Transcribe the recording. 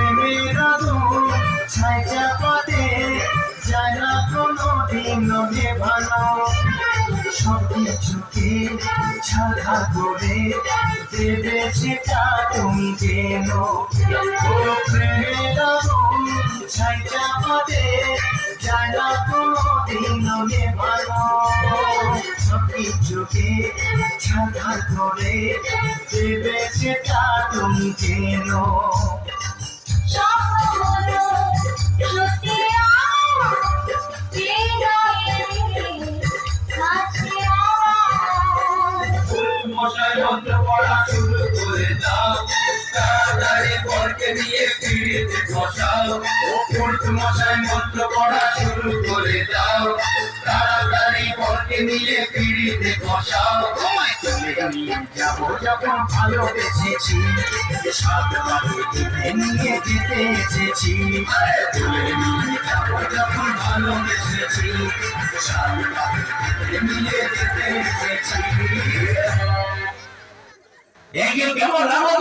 প্রেমের আগুন ছাই চাপাতে যায় না কোনোদিন নেভানো। সব কিছুকে ছাড়া করে দেবে সেটা তুমি যেন। ও প্রেমের আগুন ছাই চাপাতে যায় না কোনোদিন নেভানো। সব কিছুকে ছাড়া করে দেবে সেটা তুমি যেন। মশাই মন্ত্র পড়া শুরু করে দাও, তাড়াতাড়ি বরকে নিয়ে পিড়িতে বসাও। মশাই মন্ত্র পড়া শুরু করে দাও, তাড়াতাড়ি বরকে নিয়ে পিড়িতে বসাও। নিয়ে যাবো যখন ভালোবেসেছি, সাত বাড়িতে নিয়ে যেতে এসেছি। নিয়ে যাবো যখন ভালোবেসেছি, সাত বাড়িতে নিয়ে যেতে এসেছি। কেমন রামা